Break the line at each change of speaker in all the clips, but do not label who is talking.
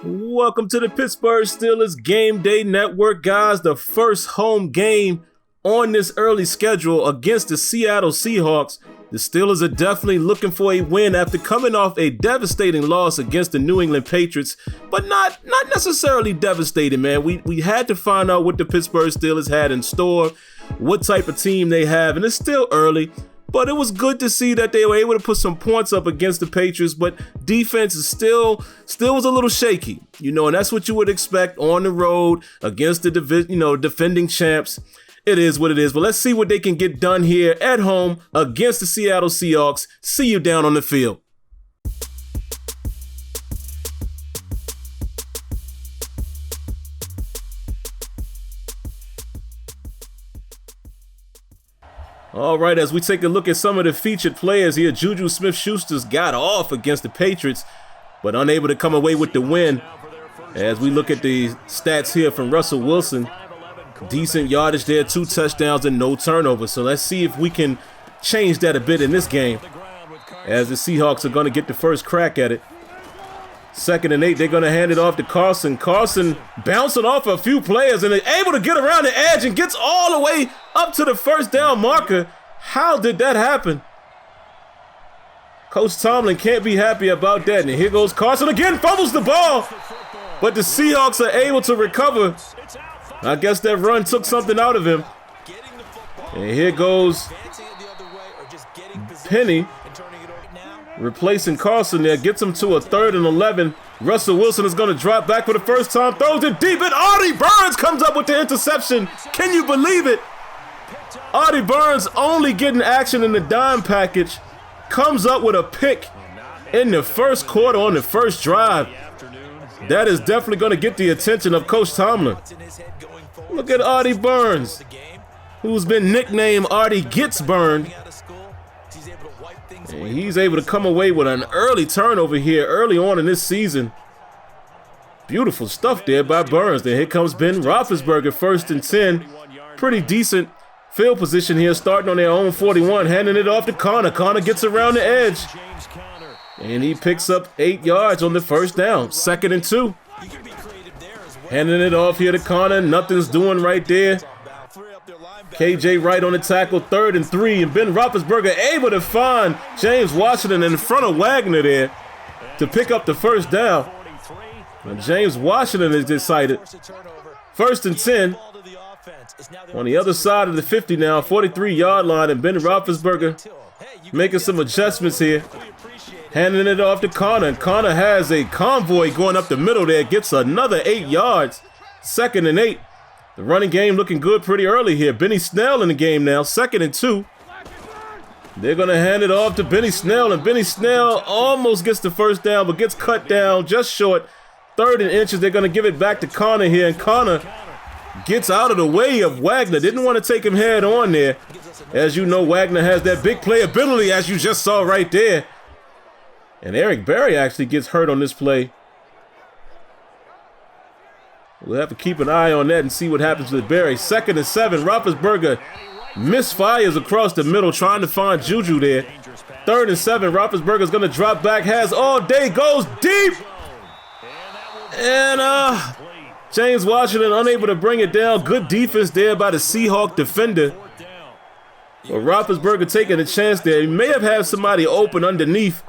Welcome to the Pittsburgh Steelers Game Day Network, guys. The first home game on this early schedule against the Seattle Seahawks. The Steelers are definitely looking for a win after coming off a devastating loss against the New England Patriots, but not necessarily devastating, man. We had to find out what the Pittsburgh Steelers had in store, what type of team they have, and it's still early. But it was good to see that they were able to put some points up against the Patriots, but defense is still was a little shaky, and that's what you would expect on the road against the defending champs. It is what it is, but let's see what they can get done here at home against the Seattle Seahawks. See you down on the field. All right, as we take a look at some of the featured players here, Juju Smith-Schuster's got off against the Patriots, but unable to come away with the win. As we look at the stats here from Russell Wilson, decent yardage there, 2 touchdowns and no turnovers. So let's see if we can change that a bit in this game, as the Seahawks are going to get the first crack at it. 2nd and 8, they're going to hand it off to Carson. Carson bouncing off a few players and able to get around the edge and gets all the way up to the first down marker. How did that happen? Coach Tomlin can't be happy about that. And here goes Carson again, fumbles the ball. But the Seahawks are able to recover. I guess that run took something out of him. And here goes Penny, replacing Carson there, gets him to a 3rd and 11. Russell Wilson is going to drop back for the first time, throws it deep, and Artie Burns comes up with the interception. Can you believe it? Artie Burns, only getting action in the dime package, comes up with a pick in the first quarter on the first drive. That is definitely going to get the attention of Coach Tomlin. Look at Artie Burns, who's been nicknamed Artie Gets Burned. And he's able to come away with an early turnover here early on in this season. Beautiful stuff there by Burns. Then here comes Ben Roethlisberger, 1st and 10. Pretty decent field position here, starting on their own 41, handing it off to Connor. Connor gets around the edge, and he picks up 8 yards on the first down. 2nd and 2. Handing it off here to Connor. Nothing's doing right there. KJ Wright on the tackle, 3rd and 3, and Ben Roethlisberger able to find James Washington in front of Wagner there to pick up the first down. And James Washington is decided. 1st and 10 on the other side of the 50 now, 43-yard line, and Ben Roethlisberger making some adjustments here. Handing it off to Connor, and Connor has a convoy going up the middle there, gets another 8 yards. 2nd and 8. The running game looking good pretty early here. Benny Snell in the game now, 2nd and 2. They're going to hand it off to Benny Snell, and Benny Snell almost gets the first down, but gets cut down just short. 3rd and inches, they're going to give it back to Connor here, and Connor gets out of the way of Wagner. Didn't want to take him head on there. As you know, Wagner has that big play ability, as you just saw right there. And Eric Berry actually gets hurt on this play. We'll have to keep an eye on that and see what happens with Berry. 2nd and 7. Roethlisberger misfires across the middle, trying to find Juju there. 3rd and 7. Roethlisberger's going to drop back, has all day, goes deep. And James Washington unable to bring it down. Good defense there by the Seahawk defender. But Roethlisberger taking a chance there. He may have had somebody open underneath,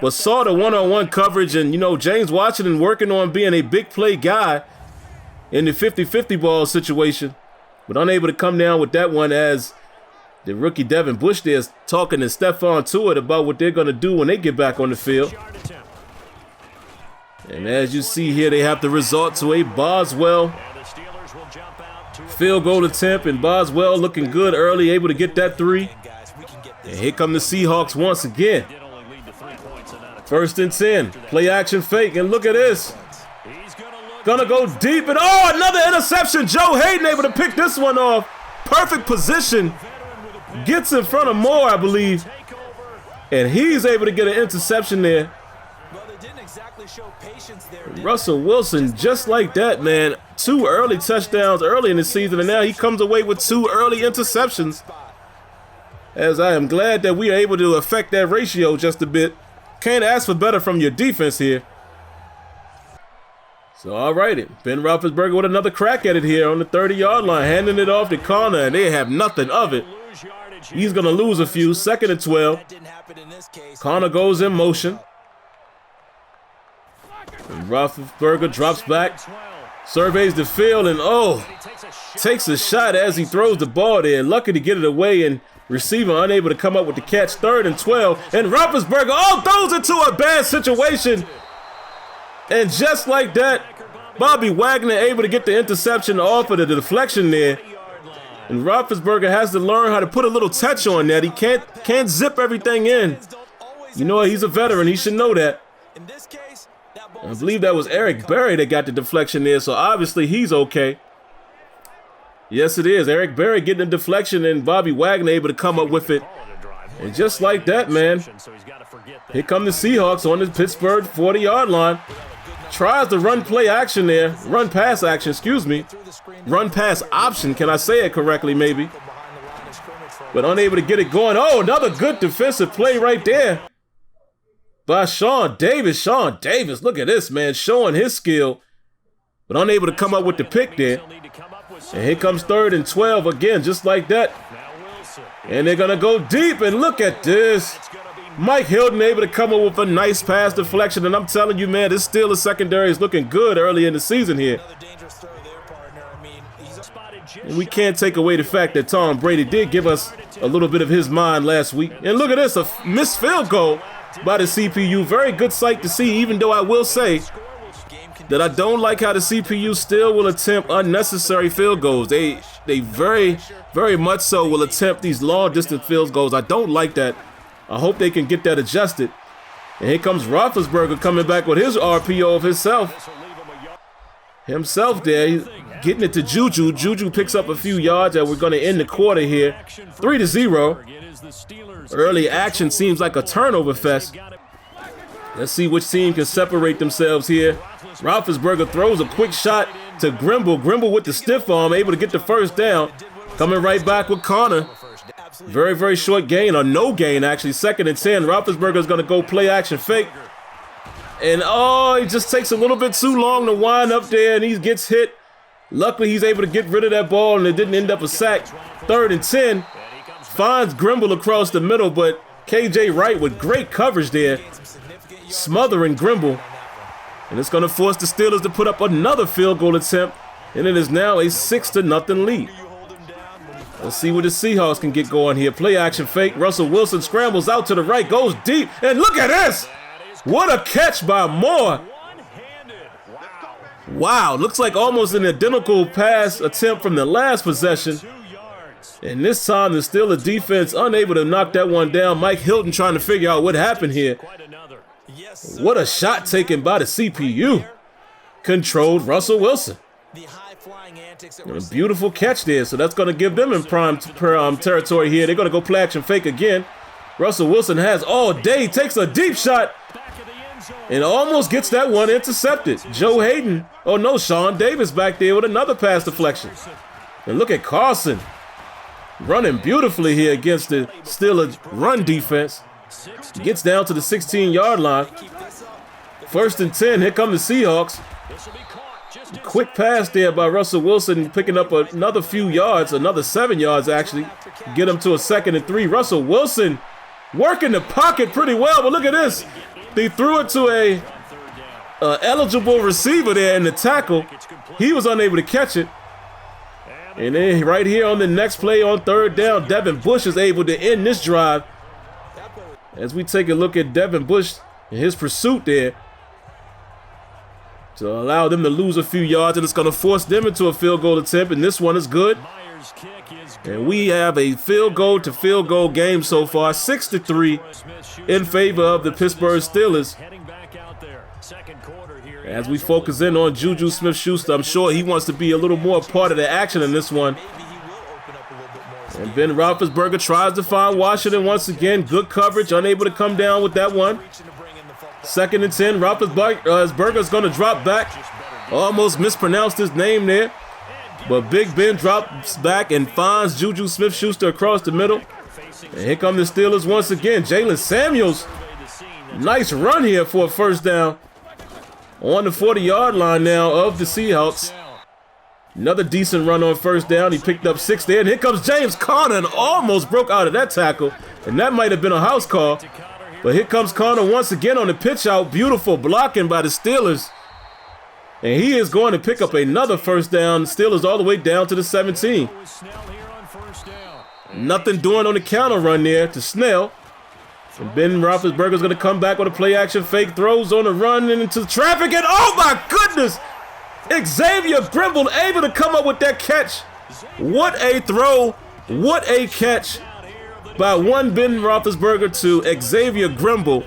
but saw the one-on-one coverage, and, James Washington working on being a big play guy in the 50-50 ball situation, but unable to come down with that one, as the rookie Devin Bush there is talking to Stephon Tuitt about what they're going to do when they get back on the field. And as you see here, they have to resort to a Boswell field goal attempt, and Boswell looking good early, able to get that 3. And here come the Seahawks once again. 1st and 10, play action fake, and look at this. Gonna go deep, and another interception. Joe Hayden able to pick this one off. Perfect position. Gets in front of Moore, I believe. And he's able to get an interception there. Russell Wilson, just like that, man. 2 early touchdowns early in the season, and now he comes away with 2 early interceptions. As I am glad that we are able to affect that ratio just a bit. Can't ask for better from your defense here. So, all right, Ben Roethlisberger with another crack at it here on the 30-yard line, handing it off to Connor, and they have nothing of it. He's going to lose a few. 2nd and 12. Connor goes in motion. And Roethlisberger drops back, surveys the field, and takes a shot as he throws the ball there. Lucky to get it away, and receiver unable to come up with the catch. 3rd and 12, and Roethlisberger throws into a bad situation. And just like that, Bobby Wagner able to get the interception off of the deflection there. And Roethlisberger has to learn how to put a little touch on that. He can't zip everything in. You know, he's a veteran. He should know that. I believe that was Eric Berry that got the deflection there, so obviously he's okay. Yes, it is. Eric Berry getting the deflection, and Bobby Wagner able to come up with it. And just like that, man, here come the Seahawks on the Pittsburgh 40-yard line. Tries the run pass action, excuse me. Run pass option, can I say it correctly maybe? But unable to get it going. Oh, another good defensive play right there by Sean Davis. Sean Davis, look at this, man, showing his skill, but unable to come up with the pick there. And here comes 3rd and 12 again, just like that. And they're going to go deep, and look at this. Mike Hilton able to come up with a nice pass deflection, and I'm telling you, man, this Steelers secondary is looking good early in the season here. And we can't take away the fact that Tom Brady did give us a little bit of his mind last week. And look at this, a missed field goal by the CPU. Very good sight to see, even though I will say that I don't like how the CPU still will attempt unnecessary field goals. They very, very much so will attempt these long-distance field goals. I don't like that. I hope they can get that adjusted. And here comes Roethlisberger coming back with his RPO of himself there. He's getting it to Juju. Juju picks up a few yards, and we're going to end the quarter here. 3-0. Early action seems like a turnover fest. Let's see which team can separate themselves here. Roethlisberger throws a quick shot to Grimble. Grimble with the stiff arm, able to get the first down. Coming right back with Connor. Very, very short gain, or no gain, actually. 2nd and 10. Roethlisberger is going to go play action fake. And, he just takes a little bit too long to wind up there, and he gets hit. Luckily, he's able to get rid of that ball, and it didn't end up a sack. 3rd and 10. Finds Grimble across the middle, but KJ Wright with great coverage there, smothering Grimble. And it's going to force the Steelers to put up another field goal attempt, and it is now a 6-0 lead. Let's see what the Seahawks can get going here. Play action fake. Russell Wilson scrambles out to the right, goes deep, and look at this! What a catch by Moore! Wow, looks like almost an identical pass attempt from the last possession. And this time the Steelers defense unable to knock that one down. Mike Hilton trying to figure out what happened here. What a shot taken by the CPU. Controlled Russell Wilson. And a beautiful catch there, so that's going to give them in prime territory here. They're going to go play action fake again. Russell Wilson has all day, takes a deep shot, and almost gets that one intercepted. Joe Hayden, Sean Davis back there with another pass deflection. And look at Carson running beautifully here against the Steelers run defense. Gets down to the 16-yard line. 1st and 10, here come the Seahawks. Quick pass there by Russell Wilson, picking up another few yards, another 7 yards actually. Get him to a 2nd and 3. Russell Wilson working the pocket pretty well, but look at this. They threw it to a eligible receiver there in the tackle. He was unable to catch it. And then right here on the next play on 3rd down, Devin Bush is able to end this drive. As we take a look at Devin Bush and his pursuit there, to allow them to lose a few yards, and it's going to force them into a field goal attempt, and this one is good. And we have a field goal to field goal game so far, 6-3 in favor of the Pittsburgh Steelers. As we focus in on Juju Smith-Schuster, I'm sure he wants to be a little more part of the action in this one. And Ben Roethlisberger tries to find Washington once again. Good coverage, unable to come down with that one. 2nd and 10, Roethlisberger is going to drop back. Almost mispronounced his name there. But Big Ben drops back and finds Juju Smith-Schuster across the middle. And here come the Steelers once again. Jalen Samuels. Nice run here for a 1st down. On the 40-yard line now of the Seahawks. Another decent run on first down. He picked up 6 there. And here comes James Conner and almost broke out of that tackle. And that might have been a house call. But here comes Conner once again on the pitch out. Beautiful blocking by the Steelers. And he is going to pick up another first down. The Steelers all the way down to the 17. Nothing doing on the counter run there to Snell. And Ben Roethlisberger's going to come back with a play-action fake. Throws on the run and into traffic. And oh my goodness! Xavier Grimble able to come up with that catch. What a throw. What a catch by one Ben Roethlisberger to Xavier Grimble.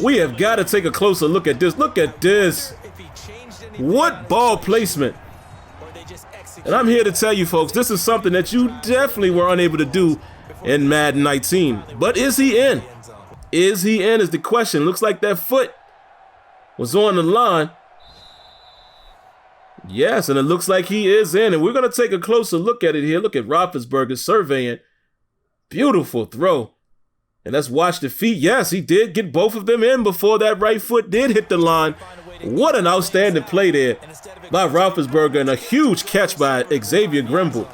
We have got to take a closer look at this. Look at this. What ball placement. And I'm here to tell you folks, this is something that you definitely were unable to do in Madden 19. But is he in? Is he in is the question. Looks like that foot was on the line. Yes, and it looks like he is in. And we're going to take a closer look at it here. Look at Roethlisberger surveying. Beautiful throw. And let's watch the feet. Yes, he did get both of them in before that right foot did hit the line. What an outstanding play there by Roethlisberger and a huge catch by Xavier Grimble.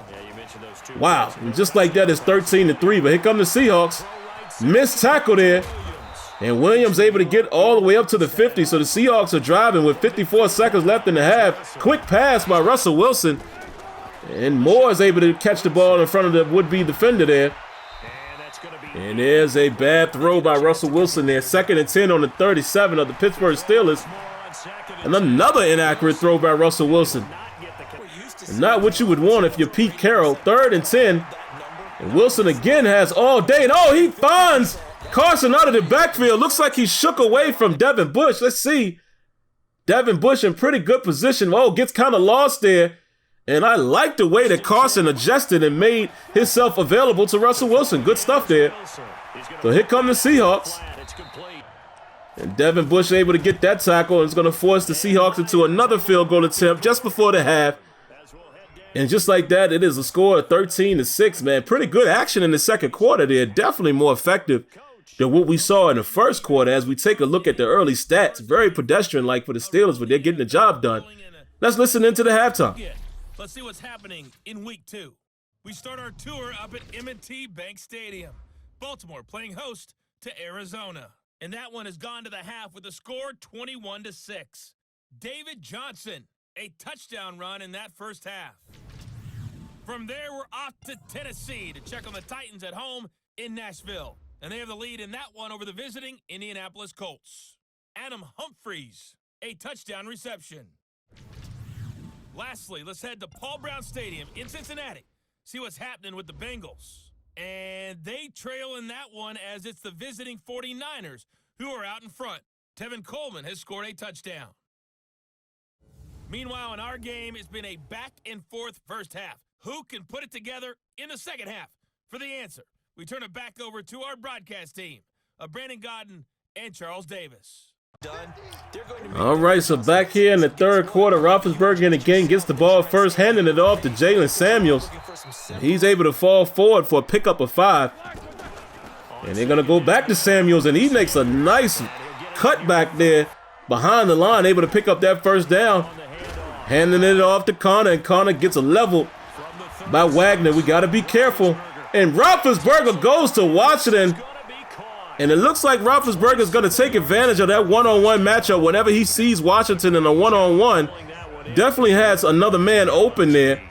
Wow, and just like that, it's 13-3. But here come the Seahawks. Missed tackle there. And Williams able to get all the way up to the 50. So the Seahawks are driving with 54 seconds left in the half. Quick pass by Russell Wilson. And Moore is able to catch the ball in front of the would-be defender there. And there's a bad throw by Russell Wilson there. 2nd and 10 on the 37 of the Pittsburgh Steelers. And another inaccurate throw by Russell Wilson. And not what you would want if you're Pete Carroll. 3rd and 10. And Wilson again has all day. And oh, he finds Carson out of the backfield. Looks like he shook away from Devin Bush. Let's see. Devin Bush in pretty good position. Oh, gets kind of lost there. And I like the way that Carson adjusted and made himself available to Russell Wilson. Good stuff there. So here come the Seahawks. And Devin Bush able to get that tackle. And it's going to force the Seahawks into another field goal attempt just before the half. And just like that, it is a score of 13-6, man. Pretty good action in the second quarter there. Definitely more effective than what we saw in the first quarter as we take a look at the early stats. Very pedestrian-like for the Steelers, but they're getting the job done. Let's listen into the halftime.
Let's see what's happening in week 2. We start our tour up at M&T Bank Stadium. Baltimore playing host to Arizona. And that one has gone to the half with a score 21-6. David Johnson, a touchdown run in that first half. From there, we're off to Tennessee to check on the Titans at home in Nashville. And they have the lead in that one over the visiting Indianapolis Colts. Adam Humphries, a touchdown reception. Lastly, let's head to Paul Brown Stadium in Cincinnati. See what's happening with the Bengals. And they trail in that one as it's the visiting 49ers who are out in front. Tevin Coleman has scored a touchdown. Meanwhile, in our game, it's been a back-and-forth first half. Who can put it together in the second half? For the answer, we turn it back over to our broadcast team of Brandon Godden and Charles Davis.
All right, so back here in the third quarter, Roethlisberger again gets the ball first, handing it off to Jalen Samuels. He's able to fall forward for a pickup of 5. And they're going to go back to Samuels, and he makes a nice cutback there behind the line, able to pick up that first down. Handing it off to Conner, and Conner gets a level by Wagner. We got to be careful. And Roethlisberger goes to Washington. And it looks like Roethlisberger is going to take advantage of that one-on-one matchup whenever he sees Washington in a one-on-one. Definitely has another man open there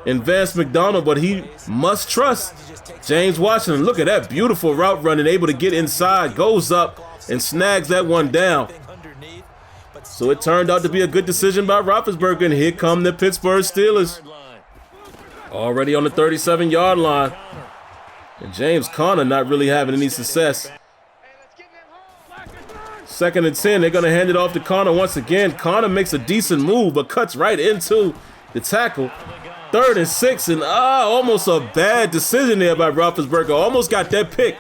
in Vance McDonald, but he must trust James Washington. Look at that beautiful route running, able to get inside, goes up and snags that one down. So it turned out to be a good decision by Roethlisberger, and here come the Pittsburgh Steelers. Already on the 37-yard line. And James Conner not really having any success. 2nd and 10, they're going to hand it off to Conner once again. Conner makes a decent move, but cuts right into the tackle. 3rd and 6, and almost a bad decision there by Roethlisberger. Almost got that pick.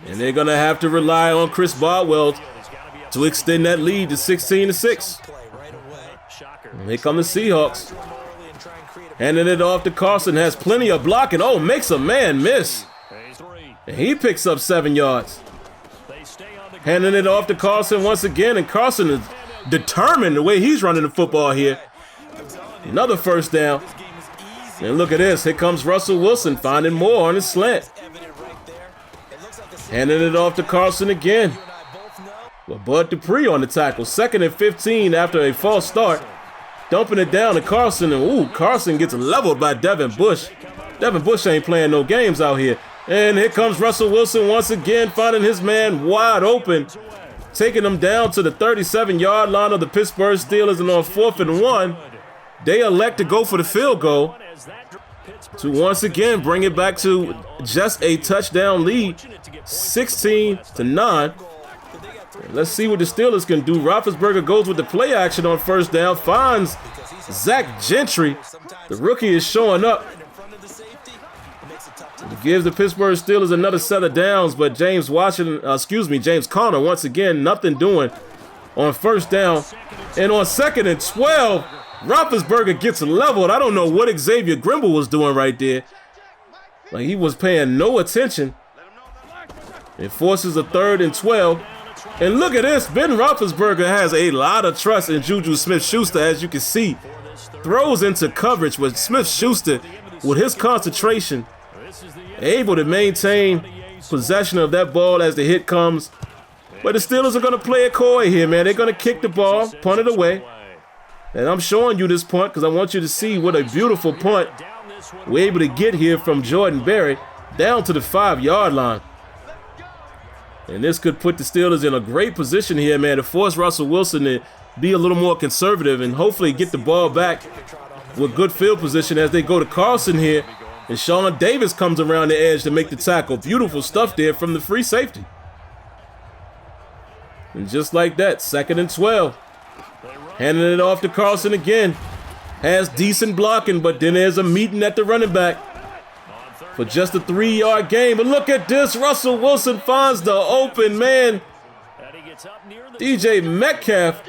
And they're going to have to rely on Chris Boswell to extend that lead to 16-6. And here come the Seahawks. Handing it off to Carson, has plenty of blocking. Oh, makes a man miss. And he picks up 7 yards. Handing it off to Carson once again, and Carson is determined the way he's running the football here. Another first down. And look at this. Here comes Russell Wilson finding more on his slant. Handing it off to Carson again. Well, Bud Dupree on the tackle. 2nd and 15 after a false start. Dumping it down to Carson, and ooh, Carson gets leveled by Devin Bush. Devin Bush ain't playing no games out here. And here comes Russell Wilson once again, finding his man wide open, taking him down to the 37-yard line of the Pittsburgh Steelers, and on 4th and 1, they elect to go for the field goal to once again bring it back to just a touchdown lead, 16-9. Let's see what the Steelers can do. Roethlisberger goes with the play action on first down, finds Zach Gentry. The rookie is showing up. It gives the Pittsburgh Steelers another set of downs, but James Conner once again, nothing doing on first down. And on 2nd and 12, Roethlisberger gets leveled. I don't know what Xavier Grimble was doing right there. Like, he was paying no attention. It forces a 3rd and 12. And look at this. Ben Roethlisberger has a lot of trust in Juju Smith-Schuster, as you can see. Throws into coverage with Smith-Schuster, with his concentration, able to maintain possession of that ball as the hit comes. But the Steelers are going to play it coy here, man. They're going to kick the ball, punt it away. And I'm showing you this punt because I want you to see what a beautiful punt we're able to get here from Jordan Berry down to the 5-yard line. And this could put the Steelers in a great position here, man, to force Russell Wilson to be a little more conservative and hopefully get the ball back with good field position as they go to Carson here. And Sean Davis comes around the edge to make the tackle. Beautiful stuff there from the free safety. And just like that, 2nd and 12. Handing it off to Carson again. Has decent blocking, but then there's a meeting at the running back for just a 3-yard gain. But look at this. Russell Wilson finds the open man. DJ Metcalf,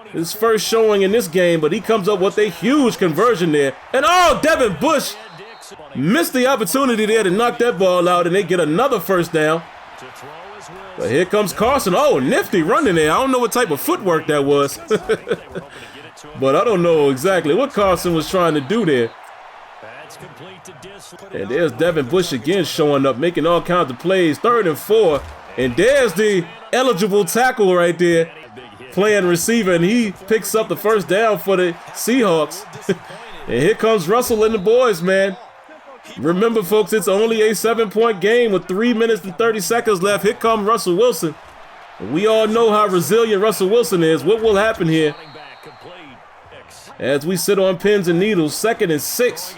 his first showing in this game, but he comes up with a huge conversion there. And oh, Devin Bush missed the opportunity there to knock that ball out, and they get another first down. But here comes Carson. Oh, nifty running there. I don't know what type of footwork that was. But I don't know exactly what Carson was trying to do there. And there's Devin Bush again showing up, making all kinds of plays. 3rd and 4. And there's the eligible tackle right there, playing receiver, and he picks up the first down for the Seahawks. And here comes Russell and the boys, man. Remember, folks, it's only a 7-point game with 3 minutes and 30 seconds left. Here comes Russell Wilson. We all know how resilient Russell Wilson is. What will happen here as we sit on pins and needles? 2nd and 6.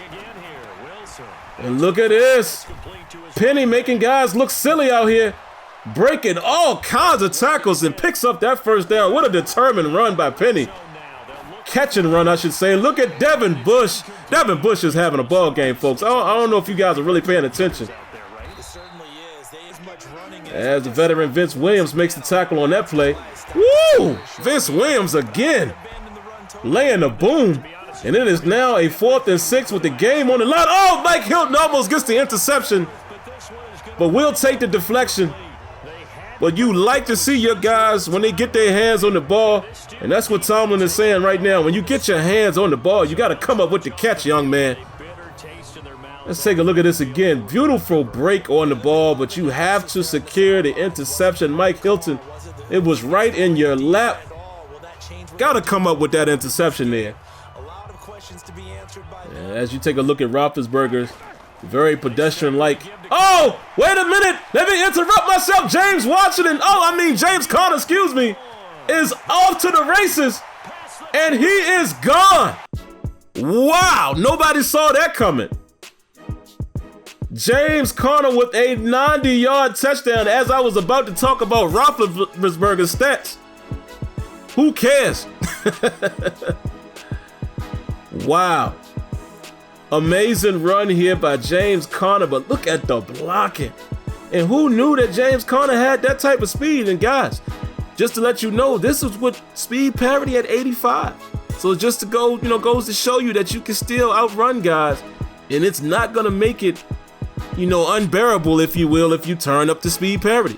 And look at this. Penny making guys look silly out here, breaking all kinds of tackles, and picks up that first down. What a determined run by Penny. Catch and run, I should say. Look at Devin Bush. Devin Bush is having a ball game, folks. I don't know if you guys are really paying attention. As the veteran Vince Williams makes the tackle on that play. Woo! Vince Williams again, laying a boom. And it is now a 4th and 6 with the game on the line. Oh, Mike Hilton almost gets the interception, but we'll take the deflection. But you like to see your guys when they get their hands on the ball, and that's what Tomlin is saying right now. When you get your hands on the ball, you got to come up with the catch, young man. Let's take a look at this again. Beautiful break on the ball, but you have to secure the interception. Mike Hilton, it was right in your lap. Got to come up with that interception there. And as you take a look at Roethlisberger's very pedestrian-like. Oh, wait a minute. Let me interrupt myself. James Conner, excuse me, is off to the races, and he is gone. Wow, nobody saw that coming. James Conner with a 90-yard touchdown. As I was about to talk about Roethlisberger's stats. Who cares? Wow. Amazing run here by James Conner, but look at the blocking. And who knew that James Conner had that type of speed? And guys, just to let you know, this is with speed parity at 85. So just to go, goes to show you that you can still outrun guys, and it's not gonna make it, unbearable, if you will, if you turn up the speed parity.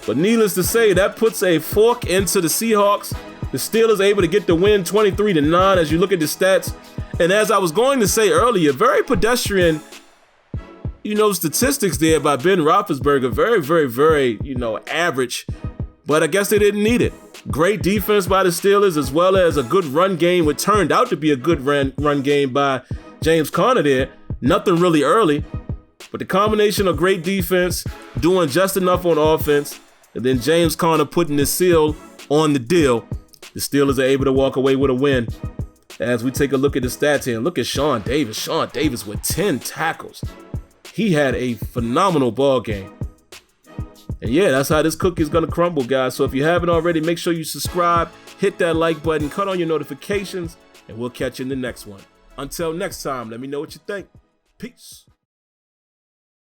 But needless to say, that puts a fork into the Seahawks. The Steelers able to get the win 23-9 as you look at the stats. And as I was going to say earlier, very pedestrian, statistics there by Ben Roethlisberger. Very, very, very, average. But I guess they didn't need it. Great defense by the Steelers, as well as a good run game, what turned out to be a good run game by James Conner there. Nothing really early. But the combination of great defense, doing just enough on offense, and then James Conner putting his seal on the deal, the Steelers are able to walk away with a win. As we take a look at the stats here, and look at Sean Davis. Sean Davis with 10 tackles. He had a phenomenal ball game. And yeah, that's how this cookie is going to crumble, guys. So if you haven't already, make sure you subscribe, hit that like button, cut on your notifications, and we'll catch you in the next one. Until next time, let me know what you think. Peace.